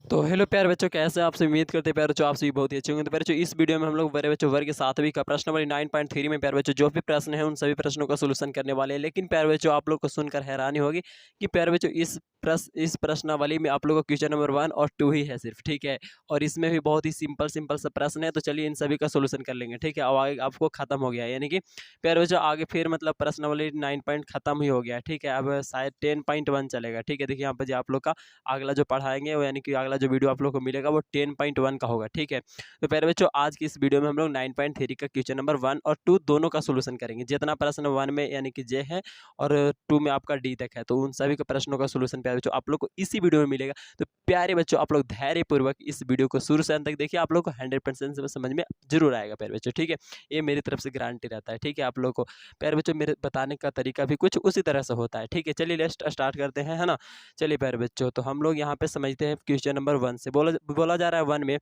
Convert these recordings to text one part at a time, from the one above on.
तो हेलो प्यारे बच्चों, कैसे हैं आपसे? उम्मीद करते हैं प्यारे बच्चों आप सभी बहुत ही अच्छे होंगे। तो प्यारे बच्चों, इस वीडियो में हम लोग प्यारे बच्चों वर्ग के 7वीं का प्रश्नावली 9.3 में प्यारे बच्चों जो भी प्रश्न है उन सभी प्रश्नों का सोल्यूशन करने वाले हैं। लेकिन प्यारे बच्चों, आप लोग को सुनकर हैरानी होगी कि प्यारे बच्चों इस प्रश्नावली में आप लोगों को क्वेश्चन नंबर 1 और 2 ही है सिर्फ, ठीक है। और इसमें भी बहुत ही सिंपल सिंपल सा प्रश्न है, तो चलिए इन सभी का सोल्यूशन कर लेंगे, ठीक है। अब आगे आपको खत्म हो गया है, यानी कि प्यारे बच्चों आगे फिर मतलब प्रश्नावली 9 पॉइंट खत्म ही हो गया है, ठीक है। अब शायद 10.1 चलेगा, ठीक है। देखिए यहाँ पर जो आप लोग का अगला जो पढ़ाएंगे वो, यानी कि अगला जो वीडियो आप लोग को मिलेगा वो 10.1 का होगा, ठीक है। तो प्यारे बच्चों, आज की इस वीडियो में हम लोग 9.3 का क्वेश्चन नंबर 1 और 2 दोनों का सोल्यूशन करेंगे। जितना प्रश्न 1 में यानी कि जे है और 2 में आपका डी तक है, तो उन सभी के प्रश्नों का सोल्यूशन प्यारे बच्चों आप लोग को इसी वीडियो में मिलेगा। तो प्यारे बच्चों, आप लोग धैर्यपूर्वक इस वीडियो को शुरू से अंत तक देखिए, आप लोग को 100% समझ में जरूर आएगा प्यारे बच्चों, ठीक है। ये मेरी तरफ से गारंटी रहता है, ठीक है। आप लोग को प्यारे बच्चों मेरे बताने का तरीका भी कुछ उसी तरह से होता है, ठीक है। चलिए लेट्स स्टार्ट करते हैं, है ना। चलिए प्यारे बच्चों, तो हम लोग यहाँ पे समझते हैं क्वेश्चन नंबर 1 से। बोला बोला जा रहा है 1 में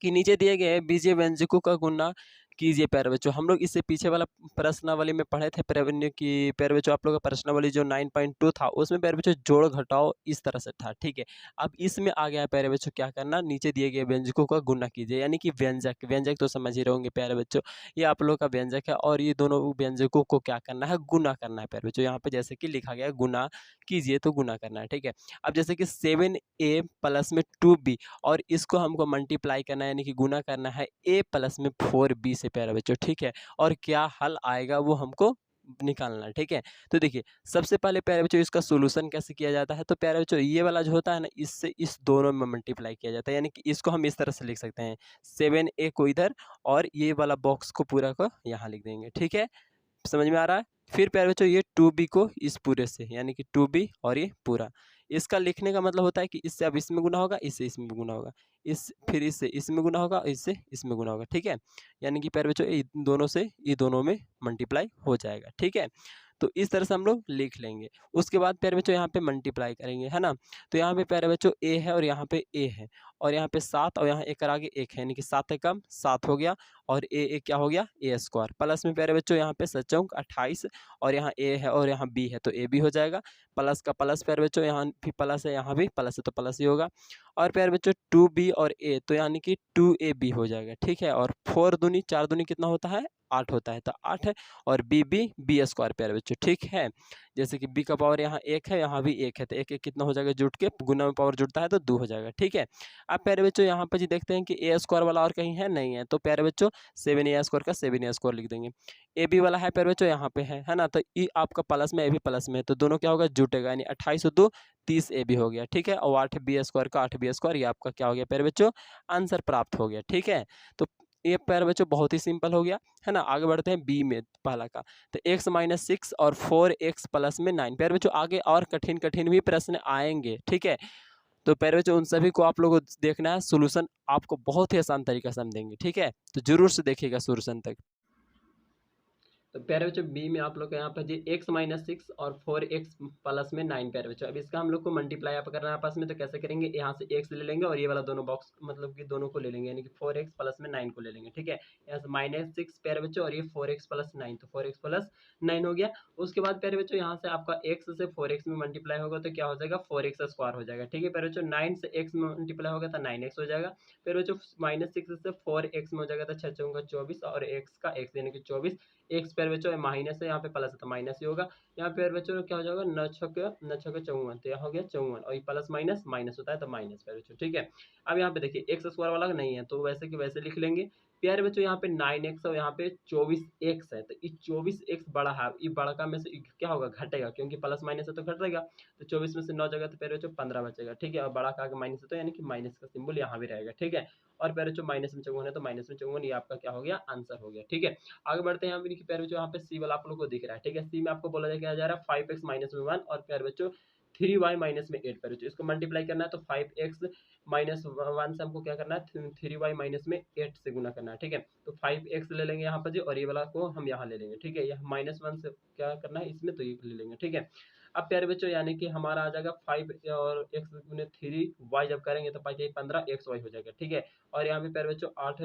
कि नीचे दिए गए बीजीय व्यंजकों का गुणा कीजिए। प्यारे बच्चों, हम लोग इससे पीछे वाला प्रश्नावली में पढ़े थे प्रेवन्य की। प्यारे बच्चों, आप लोग का प्रश्नावली जो 9.2 था उसमें प्यारे बच्चों जोड़ घटाव इस तरह से था, ठीक है। अब इसमें आ गया है प्यारे बच्चों, क्या करना, नीचे दिए गए व्यंजकों का गुणा कीजिए, यानी कि व्यंजक व्यंजक तो समझ ही रहोगे प्यारे बच्चों। ये आप लोग का व्यंजक है और ये दोनों व्यंजकों को क्या करना है, गुणा करना है प्यारे बच्चों। यहाँ पे जैसे कि लिखा गया है गुणा कीजिए, तो गुणा करना है, ठीक है। अब जैसे कि 7a प्लस में 2b और इसको हमको मल्टीप्लाई करना है, यानी कि गुना करना है a प्लस में 4b से प्यारे बच्चों, ठीक है। और क्या हल आएगा वो हमको निकालना है, ठीक है। तो देखिए, सबसे पहले प्यारे बच्चों इसका सोल्यूशन कैसे किया जाता है, तो प्यारे बच्चों ये वाला जो होता है ना, इससे इस दोनों में मल्टीप्लाई किया जाता है, यानी कि इसको हम इस तरह से लिख सकते हैं, 7a को इधर और ये वाला बॉक्स को पूरा को यहाँ लिख देंगे, ठीक है। समझ में आ रहा है? फिर प्यारे बच्चों ये 2b को इस पूरे से, यानी कि 2b और ये पूरा, इसका लिखने का मतलब होता है कि इससे अब इसमें गुना होगा, इससे इसमें गुना होगा, इस फिर इससे इसमें गुना होगा, इससे इसमें गुना होगा, ठीक है। यानी कि प्यारे बच्चों इन दोनों से ये दोनों में मल्टीप्लाई हो जाएगा, ठीक है। तो इस तरह से हम लोग लिख लेंगे। उसके बाद प्यारे बच्चों यहाँ पे मल्टीप्लाई करेंगे, है ना। तो यहाँ पे प्यारे बच्चों a है और यहाँ पे a है और यहाँ पे 7 और यहाँ एक कर आगे 1 है, यानी कि 7 है कम 7 हो गया और a क्या हो गया a स्क्वायर प्लस में प्यारे बच्चों यहाँ पे 7 28 और यहाँ a है और यहाँ b है तो a भी हो जाएगा। प्लस का प्लस प्यारे बच्चों, यहाँ भी प्लस है यहाँ भी प्लस है तो प्लस ही होगा। और प्यारे बच्चों 2b और a तो यानी कि 2ab हो जाएगा, ठीक है। और 4 दूनी 4 दूनी कितना होता है, 8 होता है, तो 8 है और b स्क्वायर प्यारे बच्चों, ठीक है। जैसे कि b का पावर यहाँ 1 है, यहाँ भी 1 है, तो 1 1 कितना हो जाएगा, जुट के गुना में पावर जुड़ता है तो 2 हो जाएगा, ठीक है। अब प्यारे बच्चों यहाँ पर जी देखते हैं कि a स्क्वायर वाला और कहीं है नहीं है, तो प्यारे बच्चों 7a स्क्वायर का 7a स्क्वायर लिख देंगे। ए बी वाला है प्यारे बच्चों यहाँ पे है ना, तो ई आपका प्लस में ए भी प्लस में है, तो दोनों क्या होगा, जुटेगा, यानी 28 और 2 30 ए बी हो गया, ठीक है। और 8b स्क्वायर का 8b स्क्वायर, ये आपका क्या हो गया प्यारे बच्चों, आंसर प्राप्त हो गया, ठीक है। तो ये प्यारे बच्चों बहुत ही सिंपल हो गया, है ना। आगे बढ़ते हैं बी में पहला का, तो x माइनस 6 और 4x प्लस में 9। प्यारे बच्चों आगे और कठिन कठिन भी प्रश्न आएंगे, ठीक है। तो प्यारे बच्चों उन सभी को आप लोगों को देखना है, सोल्यूशन आपको बहुत ही आसान तरीका से हम देंगे, ठीक है। तो जरूर से देखिएगा सोल्यूशन तक। तो प्यारे बच्चों बी में आप लोग को यहाँ पर जी x-6 और 4x प्लस में 9 प्यारे बच्चों। अब इसका हम लोग को मल्टीप्लाई आप करना है आपस में, तो कैसे करेंगे, यहाँ से x ले लेंगे और ये वाला दोनों बॉक्स मतलब कि दोनों को ले लेंगे, यानी कि 4x प्लस में 9 को ले लेंगे, ठीक है। यहाँ से -6 प्यारे बच्चों और ये 4x प्लस 9, तो 4x प्लस 9 हो गया। उसके बाद प्यारे बच्चों यहाँ से आपका x से 4x में मल्टीप्लाई होगा तो क्या हो जाएगा, 4x स्क्वायर हो जाएगा, ठीक है प्यारे बच्चों। 9 से x में मल्टीप्लाई होगा तो 9x हो जाएगा। फिर बच्चों -6 से 4x में हो जाएगा तो 6 चौका 24 और x का x यानी कि 24। एक्स पेयर बच्चों माइनस है, यहाँ पे प्लस है तो माइनस ही होगा। यहाँ पे बच्चों क्या हो जाएगा, न छके 54, तो यहाँ हो गया 54 और ये प्लस माइनस माइनस होता है तो माइनस पेयर बच्चों, ठीक है। अब यहाँ पे देखिए एक्स स्क्वायर वाला नहीं है तो वैसे कि वैसे लिख लेंगे। प्यारे बच्चों यहाँ पे 9x और यहाँ पे 24x है, तो ये 24x बड़ा है, ये बड़ा का में से क्या होगा, घटेगा, क्योंकि प्लस माइनस है तो घटेगा। तो 24 में से 9 जगह तो प्यारे बच्चों 15 बचेगा, ठीक है। और बड़ा का आगे माइनस है तो यानी कि माइनस का सिंबल यहाँ भी रहेगा, ठीक है। और प्यारे बच्चों माइनस में 54 है तो माइनस में 54, ये आपका क्या हो गया, आंसर हो गया, ठीक है। आगे बढ़ते हैं, यहाँ पे प्यारे बच्चों यहाँ पे सी वाला आप लोग को दिख रहा है, ठीक है। सी में आपको बोला जा रहा है 5x माइनस में 1 और प्यारे बच्चों 3y माइनस में 8 प्यारे बच्चों इसको मल्टीप्लाई करना है, तो 5x माइनस 1 से हमको क्या करना है, 3y माइनस में 8 से गुना करना है, ठीक है। तो 5x ले लेंगे यहाँ पर जी और ये वाला को हम यहाँ ले लेंगे, ठीक है। यह -1 से क्या करना है इसमें, तो ये ले लेंगे, ठीक है। अब प्यारे बच्चों यानी कि हमारा आ जाएगा 5 और x गुने 3y जब करेंगे तो 5 15 xy हो जाएगा, ठीक है। और यहाँ पे प्यारे बच्चों 8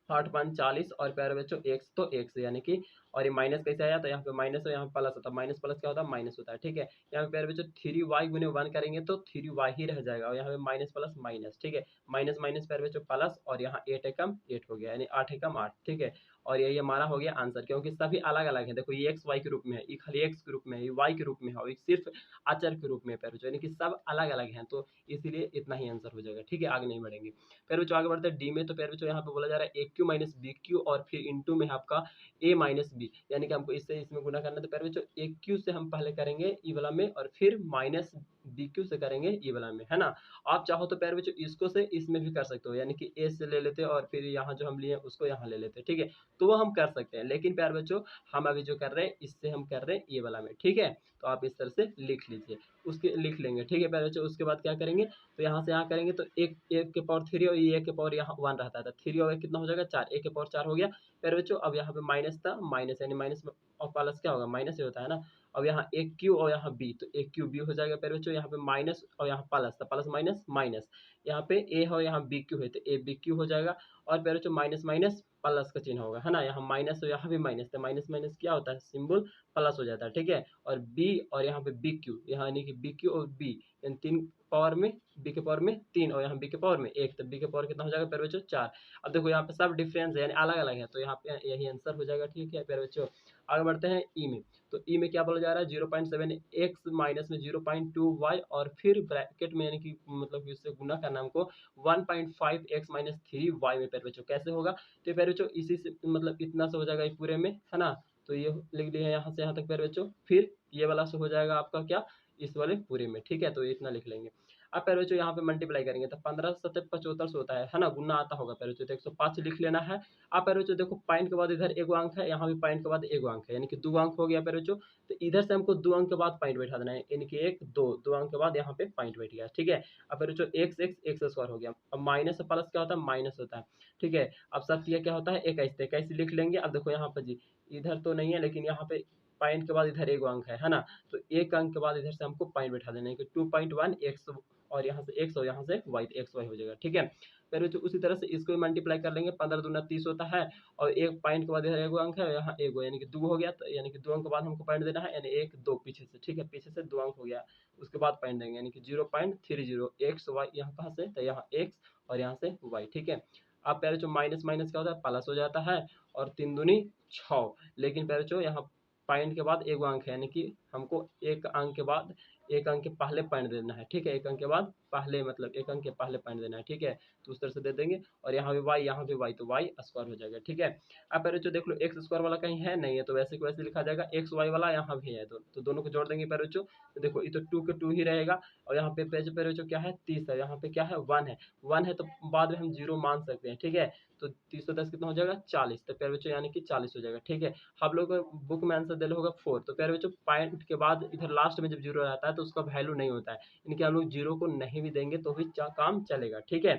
8×5 = 40 और प्यारे बच्चों x तो x यानी कि, और ये माइनस कैसे आया, तो यहाँ पे माइनस और यहाँ पे प्लस होता है, माइनस प्लस क्या होता है, माइनस होता है, ठीक है। यहाँ पे प्यारे बच्चों 3y गुने 1 करेंगे तो 3y ही रह जाएगा, और यहाँ पे माइनस प्लस माइनस, ठीक है। माइनस माइनस प्यारे बच्चों प्लस, और यहाँ 8 एकम 8 हो गया, यानी 8 एकम 8, ठीक है। और यही हमारा हो गया आंसर, क्योंकि सभी अलग अलग है। देखो ये एक्स वाई के रूप में है, ये खाली एक्स के रूप में है, ये वाई के रूप में है, और ये सिर्फ अचर के रूप में है प्यारे बच्चों, यानी कि सब अलग अलग हैं, तो इसीलिए इतना ही आंसर हो जाएगा, ठीक है। आगे नहीं बढ़ेंगे प्यारे बच्चों, आगे बढ़ते हैं डी में। तो प्यारे बच्चों यहाँ पे बोला जा रहा है A Q minus B Q, और फिर इंटू में आपका ए माइनस बी, यानी कि हमको इससे इसमें गुना करना है। तो प्यारे बच्चों ए क्यू से हम पहले करेंगे ई वाला में, और फिर माइनस बी क्यू से करेंगे ई वाला में, है ना। आप चाहो तो प्यारे बच्चों इसको से इसमें भी कर सकते हो, यानी कि ए से ले लेते और फिर यहाँ जो हम लिए उसको यहाँ ले लेते, ठीक है। तो वो हम कर सकते हैं, लेकिन प्यारे बच्चों हम अभी जो कर रहे हैं इससे हम कर रहे हैं ये वाला में, ठीक है। तो आप इस तरह से लिख लीजिए, उसके लिख लेंगे, ठीक है प्यारे बच्चों। उसके बाद क्या करेंगे, तो यहाँ से यहाँ करेंगे तो एक के पावर 3 और ये के पावर यहाँ 1 रहता था, 3 और कितना हो जाएगा 4, एक के पावर 4 हो गया प्यारे बच्चों। अब यहाँ पे माइनस था, माइनस यानी माइनस और प्लस क्या होगा, माइनस ही होता है ना। अब यहाँ एक क्यू और यहाँ बी, तो एक क्यू बी हो जाएगा प्यारे बच्चों। यहाँ पे माइनस और यहाँ प्लस था, प्लस माइनस माइनस, यहाँ पे ए हो यहाँ बी क्यू है, तो ए बी क्यू हो जाएगा। और प्यारे बच्चों माइनस माइनस प्लस का चिन्ह होगा, है ना। यहाँ माइनस और यहाँ भी माइनस, तो माइनस माइनस क्या होता है, सिंबल प्लस हो जाता है, ठीक है। और बी और यहाँ पे बी क्यू, यहाँ यानी कि बी क्यू और बी, यानी 3 पावर में, बी के पावर में 3 और यहाँ बी के पावर में 1, तो बी के पावर कितना हो जाएगा प्यारे बच्चों 4। अब देखो यहाँ पे सब डिफरेंस है, यानी अलग अलग है, तो यहाँ पे यही आंसर हो जाएगा, ठीक है प्यारे बच्चों। आगे बढ़ते हैं ई में। तो ई में क्या बोला जा रहा है, 0.7 एक्स माइनस में 0.2 वाई, और फिर ब्रैकेट में यानी कि मतलब कि इससे गुना करना हमको 1.5 एक्स माइनस 3 वाई में प्यारे बच्चों। कैसे होगा, तो प्यारे बच्चों इसी से मतलब इतना से हो जाएगा ये पूरे में, है ना। तो ये लिख दिया यहाँ से यहाँ तक प्यारे बच्चों, फिर ये वाला से हो जाएगा आपका क्या, इस वाले पूरे में, ठीक है। तो इतना लिख लेंगे। अब प्यारे बच्चों यहाँ पे मल्टीप्लाई करेंगे तो 15 7 75 होता है ना, गुना आता होगा प्यारे बच्चों, तो 105 लिख लेना है। अब प्यारे बच्चों देखो पॉइंट के बाद इधर एगो अंक है, यहाँ भी पॉइंट के बाद एगो अंक है, यानी कि 2 अंक हो गया प्यारे बच्चों। तो इधर से हमको 2 अंक के बाद पॉइंट बैठा देना है, यानी कि 1 2 2 अंक के बाद यहाँ पे पॉइंट बैठ गया, ठीक है। अब प्यारे बच्चों एक्स एक्स एक्स स्क्वायर हो गया। अब माइनस प्लस क्या होता है, माइनस होता है, ठीक है। अब सत्य क्या होता है, 21 21 लिख लेंगे। अब देखो यहाँ पर जी इधर तो नहीं है, लेकिन यहाँ पे पॉइंट के बाद इधर एक अंक है ना। तो एक अंक के बाद इधर से हमको पॉइंट बैठा देना है कि 2.1 एक्स, और यहाँ से एक्स और यहाँ से वाई, तो एक्स वाई हो जाएगा, ठीक है। फिर तो उसी तरह से इसको भी मल्टीप्लाई कर लेंगे, 15 दूना 30 होता है, और एक पॉइंट के बाद इधर एक अंक है, यहाँ एक यानी कि 2 हो गया, तो यानी कि 2 अंक के बाद हमको पॉइंट देना है, यानी 1 2 पीछे से, ठीक है, पीछे से 2 अंक हो गया, उसके बाद पॉइंट देंगे, यानी कि 0.30 एक्स वाई, यहाँ कहाँ से, तो यहाँ एक्स और यहाँ से वाई, ठीक है। अब प्यारे जो माइनस माइनस क्या होता है, प्लस हो जाता है, और 3 दूनी 6, लेकिन प्यारे जो यहाँ पॉइंट के बाद एक अंक है, यानी कि हमको एक अंक के बाद एक अंक के पहले पॉइंट देना है, ठीक है। एक अंक के बाद पहले मतलब एक अंक के पहले पॉइंट देना है, ठीक है। तो उस तरह से दे देंगे, और यहाँ भी वाई यहाँ भी वाई, तो वाई स्क्वायर हो जाएगा, ठीक है। अब पहले जो देख लो एक्स स्क्वायर वाला कहीं है नहीं है, तो वैसे को वैसे लिखा जाएगा, एक्स वाई वाला यहाँ भी है, तो दोनों को जोड़ देंगे पहले बच्चों। तो देखो ये तो 2 के 2 ही रहेगा, और यहाँ पे पहले बच्चों क्या है 30 है, यहाँ पे क्या है 1 है, 1 है, तो बाद में हम 0 मान सकते हैं, ठीक है। तो 310 कितना हो जाएगा 40, तो प्यारे बच्चों यानी कि 40 हो जाएगा, ठीक है। आप लोग बुक में आंसर दिया होगा 4, तो प्यारे बच्चों पॉइंट के बाद इधर लास्ट में जब 0 रहता है तो उसका वैल्यू नहीं होता है, इनके हम लोग 0 को नहीं भी देंगे तो भी काम चलेगा, ठीक है।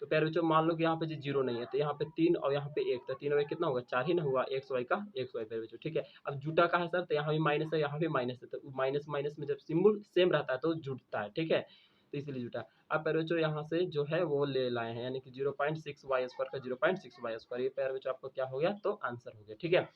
तो प्यारे बच्चों मान लो कि यहाँ पे जी 0 नहीं है, तो यहाँ पे 3 और यहाँ पे 1, तो 3 और 1 कितना होगा 4 ही ना हुआ, एक्स वाई का एक्स वाई प्यारे बच्चों, ठीक है। अब जुटा का है सर, तो यहाँ भी माइनस है यहाँ भी माइनस है, तो माइनस माइनस में जब सिंबल सेम रहता है तो जुटता है, ठीक है, तो इसलिए जुटा। अब प्यारे बच्चों यहाँ से जो है वो ले लाए हैं, यानी कि 0.6 वाई स्क्वायर का 0.6 वाई स्क्वायर, ये प्यारे बच्चों आपको क्या हो गया, तो आंसर हो गया, ठीक है।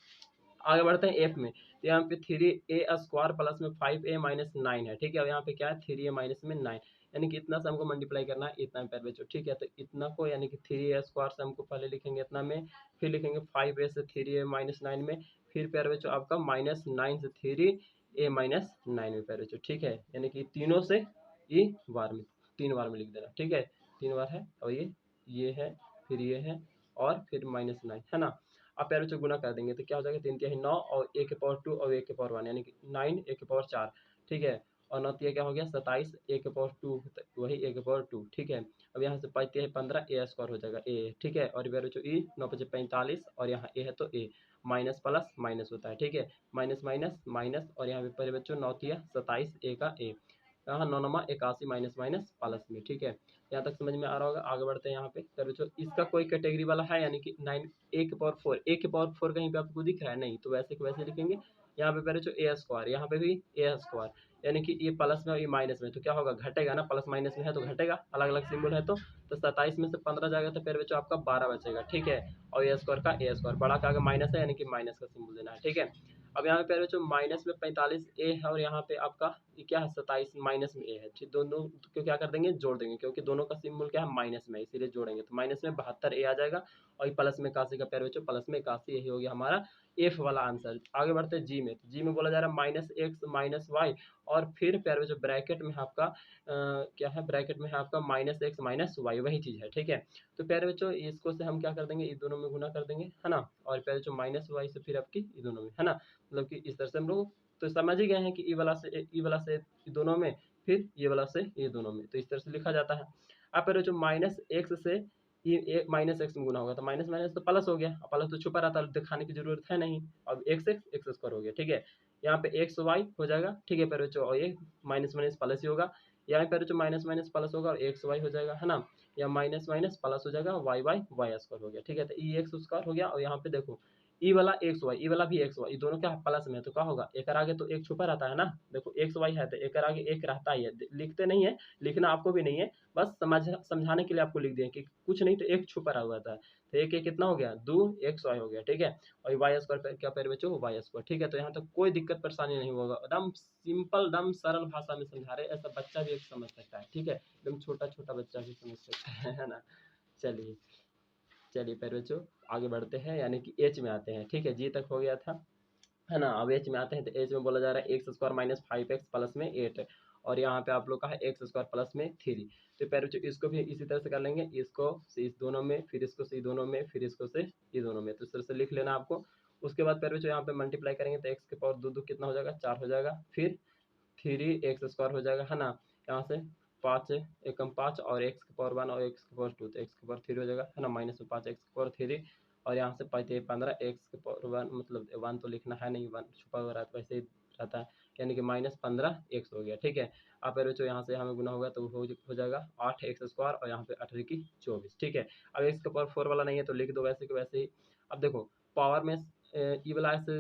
आगे बढ़ते हैं एफ में। तो यहाँ पे 3a स्क्वायर प्लस में 5a माइनस 9 है, ठीक है। अब यहाँ पे क्या है 3a माइनस में 9, यानी कि इतना से हमको मल्टीप्लाई करना है इतना प्यारे बच्चों, ठीक है। तो इतना को यानी कि 3a स्क्वायर से हमको पहले लिखेंगे इतना में, फिर लिखेंगे 5a से 3a माइनस 9 में, फिर प्यारे बच्चों आपका माइनस 9 से 3a माइनस 9 में प्यारे बच्चों, ठीक है। यानी कि तीनों से ई बार में 3 बार में लिख देना, ठीक है, 3 बार है, और ये है, फिर ये है, और फिर माइनस 9, है ना। अब प्यारे बच्चों गुना कर देंगे तो क्या हो जाएगा 3 तिहाई 9 और a के पावर 2 और a के पावर 1, यानी कि 9 a के पावर 4, ठीक है। और 9 तिहाई क्या हो गया 27 a के पावर 2, वही a के पावर 2, ठीक है। अब यहाँ से 5 तिहाई 15 a स्क्वायर हो जाएगा a, ठीक है। और प्यारे बच्चों ई 9 5 45, और यहाँ a है तो a, माइनस प्लस माइनस होता है, ठीक है, माइनस माइनस माइनस, और यहाँ पे प्यारे बच्चों 9 तिया 27 a का a, यहाँ 9 9 81 माइनस माइनस प्लस में, ठीक है। यहाँ तक समझ में आ रहा होगा। आगे बढ़ते हैं यहाँ पे, तो बच्चों इसका कोई कैटेगरी वाला है, यानी कि 9 a के पावर 4, a के पावर 4 कहीं पे आपको दिख रहा है नहीं, तो वैसे के वैसे लिखेंगे। यहाँ पे पहले जो a स्क्वायर, यहाँ पे भी a स्क्वायर, यानी कि ये प्लस में और ये माइनस में, तो क्या होगा, घटेगा ना, प्लस माइनस में है तो घटेगा, अलग अलग सिंबल है तो 27 में से 15 जाएगा तो फिर बच्चों आपका 12 बचेगा, ठीक है। और ए स्क्वायर का ए स्क्वायर बड़ा का आगे माइनस है यानी कि माइनस का सिंबल देना है, ठीक है। अब यहाँ पे बच्चों माइनस में 45 ए है और यहाँ पे आपका ये क्या है 27 माइनस में ए है, ठीक, दोनों को क्या कर देंगे, जोड़ देंगे, क्योंकि दोनों का सिंबल क्या है माइनस में, इसीलिए जोड़ेंगे, तो माइनस में 72 ए आ जाएगा और ये प्लस में 81 का पैर बच्चों प्लस में 81, यही हो गया हमारा एफ वाला आंसर। आगे बढ़ते हैं जी में, तो जी में बोला जा रहा है माइनस एक्स माइनस वाई और फिर प्यारे बच्चों ब्रैकेट में आपका क्या है, ब्रैकेट में है आपका माइनस एक्स माइनस वाई, वही चीज है, ठीक है। तो प्यारे बच्चों इसको से हम क्या कर देंगे, ये दोनों में गुना कर देंगे, है ना, और प्यारे बच्चों माइनस वाई से फिर आपकी ये दोनों में, है ना, मतलब कि इस तरह से हम लोग तो समझ ही गए हैं कि ई वाला से ये दोनों में, फिर ये वाला से ये दोनों में, तो इस तरह से लिखा जाता है। अब प्यारे बच्चों माइनस एक्स से ये माइनस एक्स में गुना होगा तो माइनस माइनस तो प्लस हो गया, प्लस तो छुपा रहता है, दिखाने की जरूरत है नहीं। अब एक्स एक्स एक्स स्क्वायर हो गया, ठीक है, यहाँ पे एक्स वाई हो जाएगा, ठीक है प्यारे बच्चों, और ये माइनस माइनस प्लस ही होगा, यहाँ पे बच्चों माइनस माइनस प्लस होगा और एक्स वाई हो जाएगा, है ना, या माइनस माइनस प्लस हो जाएगा, वाई वाई वाई स्क्वायर हो गया, ठीक है। तो ई एक्स स्क्वायर हो गया और यहाँ पे देखो ई वाला एक्स वाई, ई वाला भी एक्स वाई, ये दोनों क्या प्लस में है तो क्या होगा, एक आगे तो एक छुपा रहता है ना, देखो एक्स वाई है तो एक आगे एक रहता ही है, लिखते नहीं है, लिखना आपको भी नहीं है, बस समझाने के लिए आपको लिख दिए कि कुछ नहीं तो एक छुपा रहा हुआ था, तो एक एक कितना हो गया, दो एक्स वाई हो गया, ठीक है, और वाई स्क्वायर क्या पैर बच्चों, वाई स्क्वायर, ठीक है। तो यहाँ तक कोई दिक्कत परेशानी नहीं होगा, एकदम सिंपल एकदम सरल भाषा में समझा रहे, ऐसा बच्चा भी एक समझ सकता है, ठीक है, एकदम छोटा छोटा बच्चा भी समझ सकता है ना। चलिए चलिए पैर बच्चों आगे बढ़ते हैं, यानी कि एच में आते हैं, ठीक है, जी तक हो गया था, है ना। अब एच में आते हैं, तो एच में बोला जा रहा है x square minus 5x plus में 8 और यहाँ पे आप लोग का है एक्स स्क्वायर प्लस में 3। तो पैर बच्चों इसको भी इसी तरह से कर लेंगे, इसको से इस दोनों में, फिर इसको से दोनों में, फिर इसको से ये दोनों में, तो इस तरह से लिख लेना आपको। उसके बाद पैर बच्चों यहाँ पे मल्टीप्लाई करेंगे तो एक्स के पावर दो दो कितना हो जाएगा, 4 हो जाएगा, फिर 3x² हो जाएगा, है ना, यहाँ से 5 एकम 5 और एक्स के पावर 1 और एक्स के पावर 2, तो एक्स के पावर 3 हो जाएगा, है ना, माइनस में 5 एक्स के पावर 3 और यहाँ से 15 एक्स के पावर 1, मतलब 1 तो लिखना है नहीं, 1 छुपा हुआ रहता है, वैसे ही रहता है, यानी कि माइनस 15 एक्स हो गया, ठीक है। आप बच्चों यहाँ से हमें गुना होगा तो हो जाएगा 8x² और यहाँ पे 8 की 24, ठीक है। अब एक्स के पावर 4 वाला नहीं है तो लिख दो वैसे के वैसे ही। अब देखो पावर में ई वाला ऐसे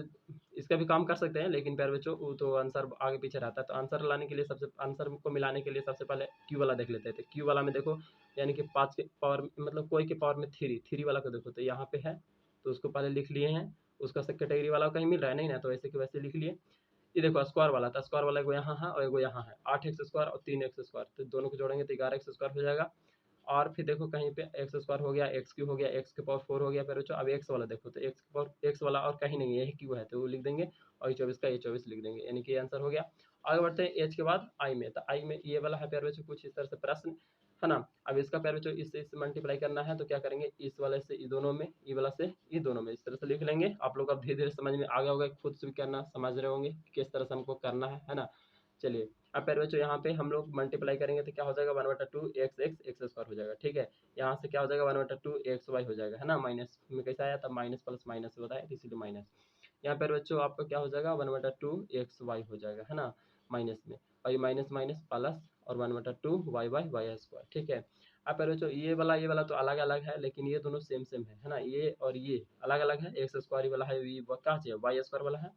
इसका भी काम कर सकते हैं, लेकिन प्यारे बच्चों वो तो आंसर आगे पीछे रहता है, तो आंसर लाने के लिए आंसर को मिलाने के लिए सबसे पहले क्यू वाला देख लेते थे। क्यू वाला में देखो यानी कि 5 के पावर मतलब कोई के पावर में 3 वाला को देखो तो यहाँ पे है, तो उसको पहले लिख लिए हैं, उसका से कैटेगरी वाला कहीं मिल रहा है नहीं ना, तो ऐसे के वैसे लिख लिए। ये देखो स्क्वायर वाला था, स्क्वायर वाला एगो यहाँ है और एगो यहाँ है, 8x² और 3x², तो दोनों को जोड़ेंगे तो 11x² हो जाएगा। और फिर देखो कहीं पे एक्स स्क्वायर हो गया, एक्स क्यू हो गया, एक्स के पावर 4 हो गया, फिर बच्चों अब एक्स वाला देखो तो एक्स के पावर एक्स वाला और कहीं नहीं है, यही क्यू है तो वो लिख देंगे और ये 24 का ये 24 लिख देंगे, यानी कि आंसर हो गया। आगे बढ़ते हैं एच के बाद आई में, तो आई में ये वाला है प्यारे बच्चों कुछ इस तरह से प्रश्न, है ना। अब इसका प्यारे बच्चों इससे मल्टीप्लाई करना है तो क्या करेंगे, इस वाले से ये दोनों में, ये वाला से ये दोनों में, इस तरह से लिख लेंगे। आप लोग अब धीरे धीरे समझ में आ गया होगा, खुद से भी करना समझ रहे होंगे किस तरह से हमको करना है ना। चलिए अब प्यारे बच्चों यहाँ पे हम लोग मल्टीप्लाई करेंगे तो क्या हो जाएगा 1/2 एक्स एक्स एक्स स्क्वायर हो जाएगा, ठीक है। यहाँ से क्या हो जाएगा 1/2 एक्स वाई हो जाएगा, है ना, माइनस में कैसा आया था माइनस प्लस माइनस होता है इसीलिए माइनस। यहाँ पर बच्चों आपका क्या हो जाएगा 1/2 एक्स वाई हो जाएगा, है ना, माइनस में, और ये माइनस माइनस प्लस और 1/2 वाई वाई वाई स्क्वायर, ठीक है। अब पर बच्चों ये वाला तो अलग अलग है, लेकिन ये दोनों सेम सेम है ना, ये और ये अलग अलग है, एक्स स्क्वायर वाला है, ये क्या चाहिए वाई स्क्वायर वाला है,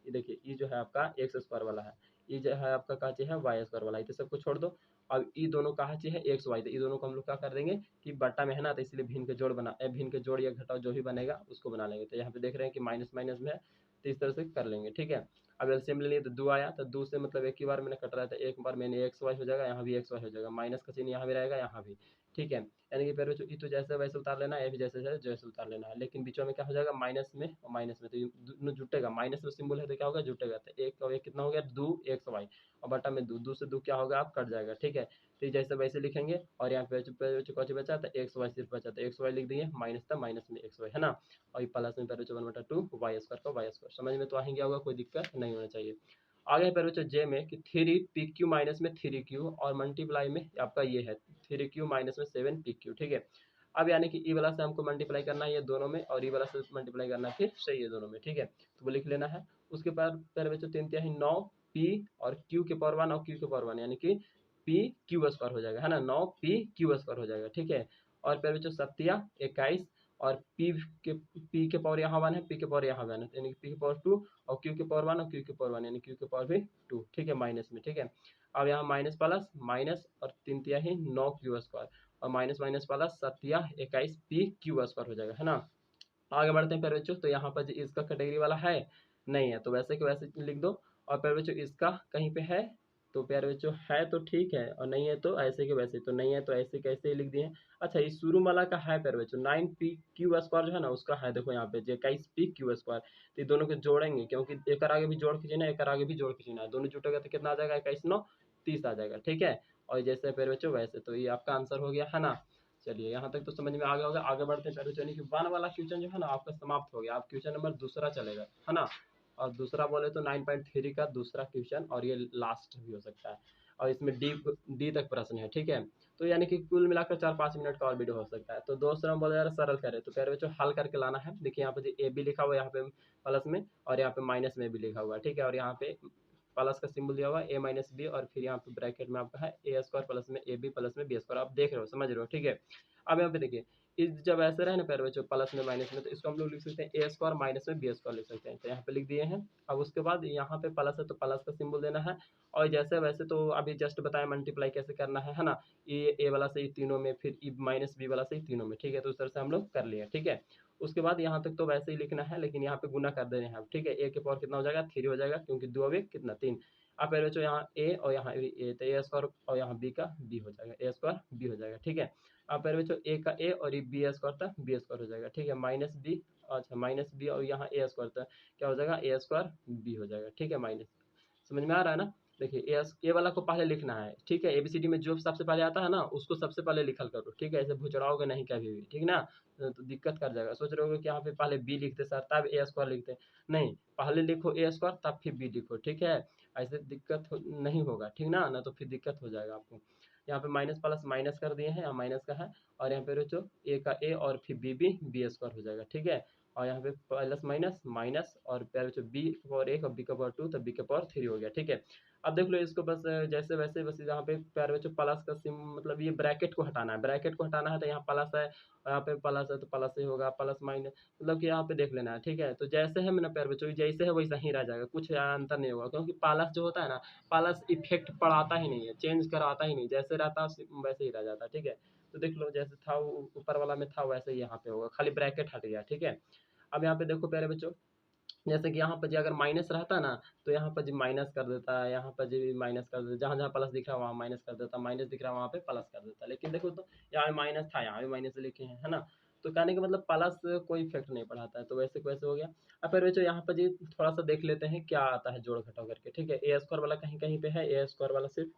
ये देखिए ये जो है आपका एक्स स्क्वायर वाला है, ये जो है आपका का चाहिए है वाई स्क्वायर वाला, तो सबको छोड़ दो। अब ये दोनों कहा चाहिए एक्स वाई, तो ये दोनों को हम लोग क्या कर देंगे कि बट्टा में है ना, तो इसलिए भिन्न के जोड़ बना भिन्न के जोड़ या घटाव जो भी बनेगा उसको बना लेंगे। तो यहाँ पे देख रहे हैं कि माइनस माइनस में है, तो इस तरह से कर लेंगे, ठीक है। अब एलसीएम ले लिए तो 2 आया, तो 2 से मतलब एक ही बार मैंने कट रहा है, तो एक बार मैंने एक्स वाई हो जाएगा, यहाँ भी एक्स वाई हो जाएगा, माइनस का चिन्ह यहाँ भी रहेगा, यहाँ भी, ठीक है। यानी कि फिर ये तो जैसे वैसे उतार लेना है, ये भी जैसे जैसे उतार लेना है, लेकिन बीचों में क्या हो जाएगा माइनस में और माइनस में, तो ये दोनों जुटेगा, माइनस में सिंबल है तो क्या होगा जुटेगा, तो एक और एक कितना हो गया 2 एक्स वाई और बटा में 2 से 2 क्या होगा आप कट जाएगा, ठीक है। तो ये जैसे वैसे लिखेंगे और यहाँ पे कौन बचा था एक्स वाई सिर्फ बचा, तो एक्स वाई लिख दिए, माइनस था माइनस में एक्स वाई, है ना, और ये प्लस में पहले 1/2 वाई स्क्वायर का वाई स्क्वायर, समझ में तो आ ही गया होगा, कोई दिक्कत नहीं होना चाहिए। आगे पर बच्चों जे में कि 3 PQ माइनस में 3Q और मल्टीप्लाई में आपका ये है 3Q माइनस में 7PQ, ठीक है। अब यानी कि ई वाला से हमको मल्टीप्लाई करना है ये दोनों में और ई वाला से मल्टीप्लाई करना है फिर से ये दोनों में, ठीक है, तो वो लिख लेना है। उसके बाद पहले बच्चों 3×9 P और Q के पावर 1 और Q के पावर 1 यानी कि PQ स्क्वायर हो जाएगा, है ना, 9 PQ स्क्वायर हो जाएगा, ठीक है। और फिर बच्चों 7 या 21 और पी के पावर यहाँ 1 है, पी के पावर यहाँ 1 है, यानी कि पी के पावर 2 और क्यू के पावर 1 और क्यू के पावर 1 यानी क्यू के पावर भी 2, ठीक है, माइनस में, ठीक है। अब यहाँ माइनस प्लस माइनस और 3 तिया ही 9 क्यू स्क्वायर और माइनस माइनस प्लस 7 तिया 21 पी क्यू स्क्वायर हो जाएगा, है ना। आगे बढ़ते हैं प्यारे बच्चों, तो यहाँ पर इसका कैटेगरी वाला है नहीं है, तो वैसे के वैसे लिख दो। और प्यारे बच्चों इसका कहीं पे है, तो प्यारे बच्चों है तो ठीक है, और नहीं है तो ऐसे के वैसे, तो नहीं है तो ऐसे कैसे ही लिख दिए। अच्छा, इस शुरू वाला का है प्यारे बच्चों 9 पी क्यू स्क्वायर जो है ना उसका है, देखो यहाँ पे 21 पी क्यू स्क्वायर, तो ये दोनों को जोड़ेंगे क्योंकि एक आगे भी जोड़ खींचना है, एक आगे भी जोड़ खींचना है, दोनों जुटेगा तो कितना आ जाएगा, 21 9 30 आ जाएगा, ठीक है। और जैसे प्यारे बच्चों वैसे, तो ये आपका आंसर हो गया, है ना। चलिए यहाँ तक तो समझ में आ गया होगा। आगे बढ़ते हैं प्यारे बच्चों, यानी कि 1 वाला क्वेश्चन जो है ना आपका समाप्त हो गया। अब क्वेश्चन नंबर दूसरा चलेगा, है ना। और दूसरा बोले तो 9.3 का दूसरा क्वेश्चन, और ये लास्ट भी हो सकता है, और इसमें डी तक प्रश्न है, ठीक है। तो यानी कि कुल मिलाकर 4-5 मिनट का और वीडियो हो सकता है। तो दोस्तों हम बोले यार सरल करें, तो प्यारे बच्चों हल करके लाना है। देखिए यहाँ पे ए बी लिखा हुआ है, यहाँ पे प्लस में, और यहाँ पे माइनस में भी लिखा हुआ है, ठीक है। और यहाँ पे प्लस का सिंबल दिया हुआ है ए माइनस बी, और फिर यहाँ पे ब्रैकेट में आपका है ए स्क्वायर प्लस में ए बी प्लस में बी स्क्वायर, आप देख रहे हो, समझ रहे हो, ठीक है। अब यहाँ पे देखिए, इस जब ऐसे रहे ना प्यारे बच्चों प्लस में माइनस में, तो इसको हम लोग लिख सकते हैं ए स्क्वायर माइनस में बी स्क्वायर लिख सकते हैं, तो यहाँ पे लिख दिए हैं। अब उसके बाद यहाँ पे प्लस है तो प्लस का सिंबल देना है, और जैसे वैसे तो अभी जस्ट बताया मल्टीप्लाई कैसे करना है ना। ए वाला से तीनों में, फिर माइनस बी वाला से तीनों में, ठीक है। तो उस तरह से हम लोग कर लिए, ठीक है। उसके बाद यहाँ तक तो वैसे ही लिखना है, लेकिन यहाँ पे गुना कर दे रहे हैं, ठीक है। ए के पावर कितना हो जाएगा 3 हो जाएगा, क्योंकि 2 अब कितना 3। अब पहले बच्चों यहाँ ए और यहाँ भी ए, तो ए स्क्वायर और यहाँ बी का बी हो जाएगा, ए स्क्वायर बी हो जाएगा, ठीक है। अब पहले बच्चों ए का ए और ये बी स्क्वायर था बी स्क्वायर हो जाएगा, ठीक है, माइनस बी। अच्छा, माइनस बी और यहाँ ए स्क्वायर था, क्या हो जाएगा ए स्क्वायर बी हो जाएगा, ठीक है, माइनस। समझ में आ रहा है ना। देखिए ए वाला को पहले लिखना है, ठीक है। एबीसीडी में जो सबसे पहले आता है ना उसको सबसे पहले लिखल करो, ठीक है। ऐसे भुचड़ाओगे नहीं कभी भी, ठीक ना, तो दिक्कत कर जाएगा। सोच रहे हो कि यहाँ पे पहले बी लिखते सर तब ए स्क्वायर लिखते, नहीं, पहले लिखो ए स्क्वायर तब फिर बी लिखो, ठीक है। ऐसे नहीं होगा, ठीक ना तो फिर दिक्कत हो जाएगा आपको। यहाँ पे माइनस प्लस माइनस कर दिए हैं, यहाँ माइनस का है, और यहाँ पे जो ए का ए और फिर बी स्क्वायर हो जाएगा, ठीक है। और यहाँ पे प्लस माइनस माइनस और प्यारे बच्चों बी के पावर 1 और बी के पावर 2 तो बी के पावर 3 हो गया, ठीक है। अब देख लो इसको बस जैसे वैसे, बस यहाँ पे प्यारे बच्चों प्लस का सिम मतलब ये ब्रैकेट को हटाना है, ब्रैकेट को हटाना है, तो यहाँ प्लस है और यहाँ पे प्लस है तो प्लस ही होगा, प्लस माइनस मतलब कि यहाँ पे देख लेना है, ठीक है। तो जैसे है मेरा प्यारे बच्चों जैसे है वैसा ही रह जाएगा, कुछ अंतर नहीं होगा, क्योंकि प्लस जो होता है ना, प्लस इफेक्ट पड़ाता ही नहीं है, चेंज कराता ही नहीं, जैसे रहता वैसे ही रह जाता है, ठीक है। तो देख लो जैसे था ऊपर वाला में था वैसे ही यहाँ पे होगा, खाली ब्रैकेट हट गया, ठीक है। अब यहाँ पे देखो प्यारे बच्चों, जैसे कि यहाँ पर जी अगर माइनस रहता ना तो यहाँ पर जी माइनस कर देता है, यहाँ पर जी माइनस कर देता, जहाँ जहाँ प्लस दिख रहा है वहाँ माइनस कर देता, माइनस दिख रहा है वहाँ पे प्लस कर देता। लेकिन देखो तो यहाँ माइनस था, यहाँ भी माइनस लिखे हैं, है ना। तो कहने का मतलब प्लस कोई इफेक्ट नहीं पड़ाता है, तो वैसे वैसे हो गया। अब फिर बच्चों यहाँ पर जी थोड़ा सा देख लेते हैं क्या आता है जोड़ घटाव करके, ठीक है। ए स्क्वायर वाला कहीं कहीं पे है, ए स्क्वायर वाला सिर्फ,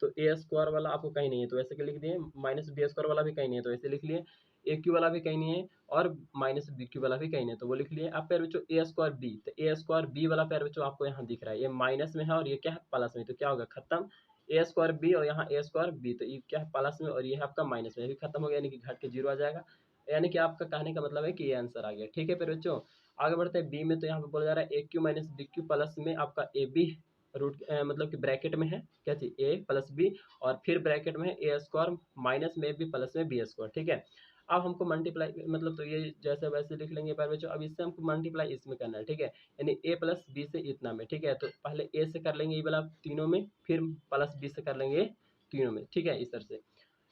तो ए स्क्वायर वाला आपको कहीं नहीं है तो ऐसे के लिख दिए, माइनस बी स्क्वायर वाला भी कहीं नहीं है तो ऐसे लिख लिए, ए क्यू वाला भी कहीं नहीं है, और माइनस बी क्यू वाला भी कहीं नहीं है तो वो लिख लिए। अब पैर बच्चों ए स्क्वायर बी, तो ए स्क्वायर बी वाला पैर बच्चों आपको यहाँ दिख रहा है, ये माइनस में है और ये क्या है प्लस में, तो क्या होगा खत्म। ए स्क्वायर बी और यहाँ ए स्क्वायर बी, तो ये क्या है प्लस में और ये है आपका माइनस में, ये भी खत्म हो गया, यानी कि घट के जीरो आ जाएगा। यानी कि आपका कहने का मतलब है कि ये आंसर आ गया, ठीक है। फिर बच्चों आगे बढ़ते हैं बी में, तो यहाँ पे बोला जा रहा है A Q minus B Q plus में आपका ए बी रूट मतलब कि ब्रैकेट में है क्या चीज ए प्लस बी, और फिर ब्रैकेट में है ए स्क्वायर माइनस में बी प्लस में बी स्क्वायर, ठीक है। अब हमको मल्टीप्लाई मतलब तो ये जैसे वैसे लिख लेंगे बार बच्चों, अब इससे हमको मल्टीप्लाई इसमें करना है, ठीक है। यानी ए प्लस बी से इतना में, ठीक है। तो पहले ए से कर लेंगे ये वाला तीनों में, फिर प्लस बी से कर लेंगे तीनों में, ठीक है। इस तरह से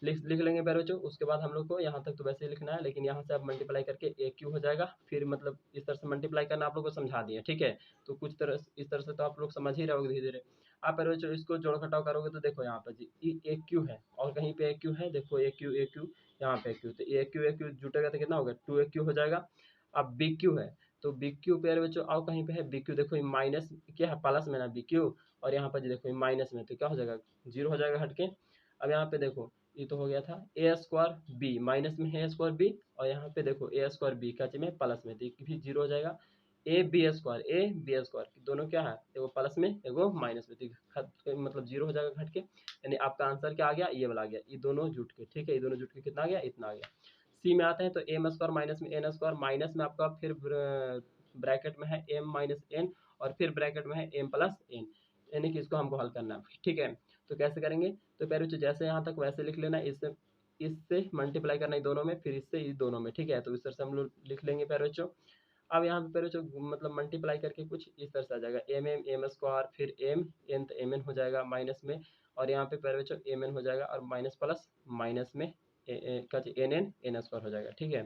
लिख लेंगे बार बच्चों। उसके बाद हम लोग को यहाँ तक तो वैसे ही लिखना है, लेकिन यहाँ से अब मल्टीप्लाई करके ए क्यू हो जाएगा, फिर मतलब इस तरह से मल्टीप्लाई करना आप लोग को समझा दिया, ठीक है। तो कुछ तरह इस तरह से तो आप लोग समझ ही रहोगे धीरे धीरे। आप बार बच्चों इसको जोड़ घटाव करोगे तो देखो यहाँ पर जी ए क्यू है और कहीं पे ए क्यू है, देखो ए क्यू यहाँ पे क्यू, तो ए क्यू जुटेगा तो कितना होगा 2 क्यू हो जाएगा। अब बी क्यू है, तो बी क्यू पे बच्चों आओ कहीं पे है बी क्यू, देखो माइनस क्या है प्लस में ना बी क्यू, और यहाँ पर देखो माइनस में, तो क्या हो जाएगा जीरो हो जाएगा हट के। अब यहाँ पे देखो ये तो हो गया था ए स्क्वायर बी, माइनस में है ए स्क्वायर बी, और यहाँ पे देखो ए स्क्वायर बी का में प्लस में, तो ये भी जीरो हो जाएगा। ए बी स्क्वायर दोनों क्या है, एगो प्लस में एगो माइनस में, तो मतलब जीरो हो जाएगा घट के। यानी आपका आंसर क्या आ गया, ये वाला आ गया, ये दोनों जुट के, ठीक है। ये दोनों जुट के कितना आ गया, इतना आ गया। सी में आते हैं तो एम स्क्वायर माइनस में एन स्क्वायर, माइनस में आपका फिर ब्रैकेट में है एम माइनस एन, और फिर ब्रैकेट में है एम प्लस एन, यानी कि इसको हमको हल करना है, ठीक है। तो कैसे करेंगे, तो पहले जैसे यहाँ तक वैसे लिख लेना, इससे इससे मल्टीप्लाई करना है दोनों में, फिर इससे इस दोनों में, ठीक है। तो इस तरह से हम लोग लिख लेंगे प्यारे बच्चों। अब यहाँ पे प्यारे बच्चों मतलब मल्टीप्लाई करके कुछ इस तरह से आ जाएगा, एम एम एम स्क्वायर, फिर एम एन तो एम एन हो जाएगा माइनस में, और यहाँ पे प्यारे बच्चों एम एन हो जाएगा और माइनस प्लस माइनस में एन एन एन स्क्वायर हो जाएगा, ठीक है।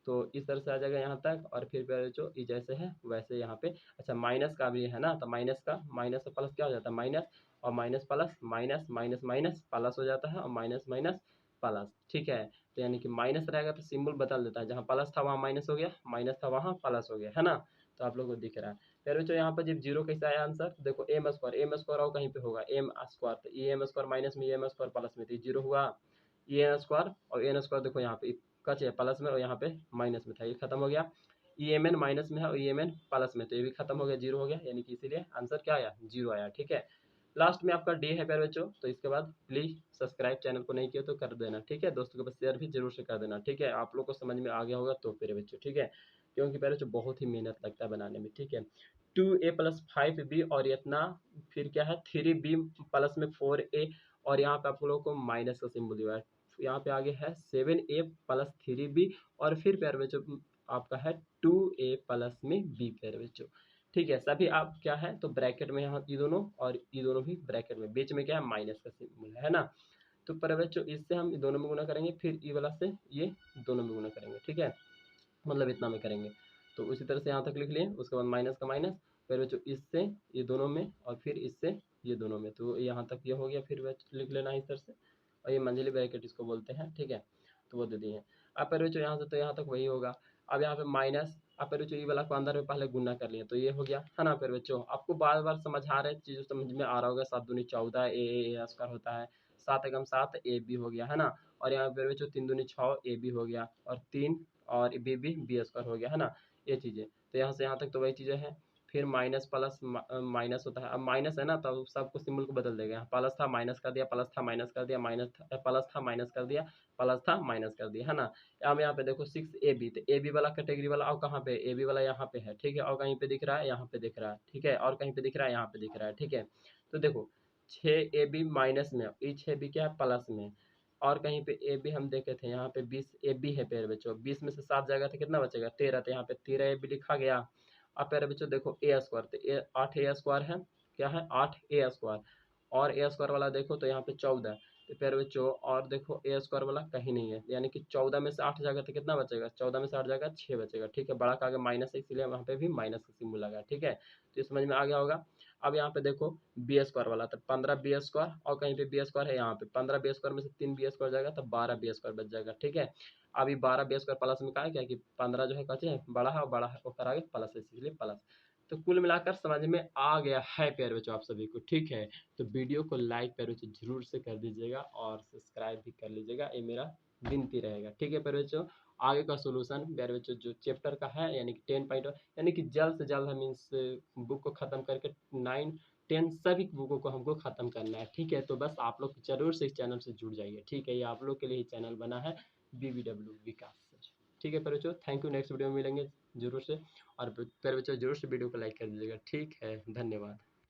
तो इस तरह से आ जाएगा यहाँ तक, और फिर प्यारे बच्चों ये जैसे है वैसे यहाँ पे, अच्छा माइनस का भी है ना, तो माइनस का प्लस क्या हो जाता है माइनस, और minus plus minus minus minus plus हो जाता है, और माइनस माइनस प्लस, ठीक है। तो यानी कि माइनस रहेगा तो सिंबल बदल देता है, जहाँ प्लस था वहाँ माइनस हो गया, माइनस था वहाँ प्लस हो गया, है ना। तो आप लोगों को दिख रहा है। फिर बच्चों यहाँ पर जब जीरो कैसे आया आंसर, देखो एम स्क्वायर और कहीं पे होगा एम स्क्वायर, तो ये एम स्क्वायर माइनस में, ये एम स्क्वायर प्लस में, तो जीरो हुआ, ये एन स्क्वायर और एन स्क्वायर देखो यहाँ पे कच है प्लस में, और यहाँ पे माइनस में था, ये खत्म हो गया। ई एम एन माइनस में है और ई एम एन प्लस में, तो ये भी खत्म हो गया, जीरो हो गया, यानी कि इसीलिए आंसर क्या आया, जीरो आया, ठीक है। लास्ट में आपका डे है प्यारे बच्चों, तो इसके बाद प्लीज सब्सक्राइब चैनल को नहीं किया तो कर देना, ठीक है। दोस्तों के पास शेयर भी जरूर से कर देना, ठीक है। आप लोग को समझ में आ गया होगा तो प्यारे बच्चों, ठीक है, क्योंकि प्यारे बच्चों बहुत ही मेहनत लगता है बनाने में, ठीक है। 2a+5b और इतना, फिर क्या है 3b प्लस में 4a, और यहाँ पे आप लोगों को माइनस का सिंबल दिया है, यहाँ पे आगे है 7a+3b, और फिर प्यारे बच्चों आपका है 2a+ में b प्यारे बच्चों, ठीक है। सभी आप क्या है तो ब्रैकेट में यहाँ ये दोनों और ये दोनों भी ब्रैकेट में, बीच में क्या है माइनस का सिंबल है ना। तो प्यारे बच्चों इससे हम दोनों में गुना करेंगे, फिर ई वाला से ये दोनों में गुना करेंगे, ठीक है, मतलब इतना में करेंगे। तो उसी तरह से यहाँ तक लिख लिए, उसके बाद माइनस का माइनस, फिर बच्चों इससे ये दोनों में, और फिर इससे ये दोनों में, तो यहाँ तक ये हो गया, फिर बच्चों लिख लेना इस तरह से, और ये मंझली ब्रैकेट इसको बोलते हैं, ठीक है। तो वो दे दिए हैं। अब फिर बच्चों यहाँ से तो यहाँ तक वही होगा। अब यहाँ पे माइनस, अब फिर बच्चों ये वाला को अंदर में पहले गुना कर लिए, तो ये हो गया, है ना। फिर बच्चों आपको बार बार समझ आ रहा है, चीज़ समझ में आ रहा होगा, 7 दूनी 14 ए स्क्वायर होता है, 7 एकम 7 ए बी हो गया, है ना। और यहाँ पे बच्चों 3 दूनी 6 ए बी हो गया, और 3 और बी बी बी स्क्वायर हो गया, है ना। ये चीज़ें तो यहाँ से यहाँ तक तो वही चीज़ें हैं। फिर माइनस प्लस माइनस होता है, अब माइनस है ना, तो सबको सिंबल को बदल देगा, प्लस था माइनस कर दिया, प्लस था माइनस कर दिया, माइनस था प्लस था माइनस कर दिया, प्लस था माइनस कर दिया, है ना। अब यहाँ पे देखो 6ab, तो ए बी वाला कैटेगरी वाला, और कहाँ पे ए बी वाला यहाँ पे है, ठीक है, और कहीं पे दिख रहा है यहाँ पे दिख रहा है, ठीक है, और कहीं पे दिख रहा है यहाँ पे दिख रहा है, ठीक है। तो देखो 6ab माइनस में, ये 6b क्या है प्लस में, और कहीं पे ए बी हम देखे थे, यहाँ पे 20 ए बी है प्यारे बच्चों, 20 में से 7 जाएगा तो कितना बचेगा 13, तो यहाँ पे 13 ए बी लिखा गया। अब प्यारे बच्चों देखो ए स्क्वायर, तो 8 ए स्क्वायर है, क्या है 8 ए स्क्वायर, और ए स्क्वायर वाला देखो तो यहाँ पे 14, तो प्यारे बच्चों और देखो ए स्क्वायर वाला कहीं नहीं है, यानी कि 14 में से 8 जाएगा तो कितना बचेगा, 14 में से 8 जाएगा 6 बचेगा, ठीक है। बड़ा का आगे माइनस है इसलिए वहाँ पे भी माइनस का सिंबल लगा, ठीक है। तो ये समझ में आ गया होगा। अब यहाँ पे देखो बी स्क्वायर वाला, तो 15 बी स्क्वायर, और कहीं पे बी स्क्वायर है यहाँ पे, 15 बी स्क्वायर में से 3 बी स्क्वायर जाएगा तो 12 बी स्क्वायर बच जाएगा, ठीक है। अभी 12 बी स्क्वायर प्लस में का है क्या कि 15 जो है कचे है बड़ा है, और बड़ा है ऊपर आगे प्लस है, इसलिए प्लस। तो कुल मिलाकर समझ में आ गया है प्यारे बच्चों आप सभी को, ठीक है। तो वीडियो को लाइक प्यारे बच्चों जरूर से कर दीजिएगा, और सब्सक्राइब भी कर लीजिएगा, ये मेरा विनती रहेगा, ठीक है प्यारे बच्चों। आगे का सोल्यूशन प्यारे बच्चों जो चैप्टर का है, यानी कि 10 पॉइंट, यानी कि जल्द से जल्द हम इस बुक को ख़त्म करके 9 10 सभी बुकों को हमको ख़त्म करना है, ठीक है। तो बस आप लोग जरूर से इस चैनल से जुड़ जाइए, ठीक है, ये आप लोग के लिए ही चैनल बना है, BBW विकास सर, ठीक है प्यारे बच्चों। थैंक यू, नेक्स्ट वीडियो में मिलेंगे जरूर से, और प्यारे बच्चों जरूर से वीडियो को लाइक कर दीजिएगा, ठीक है, धन्यवाद।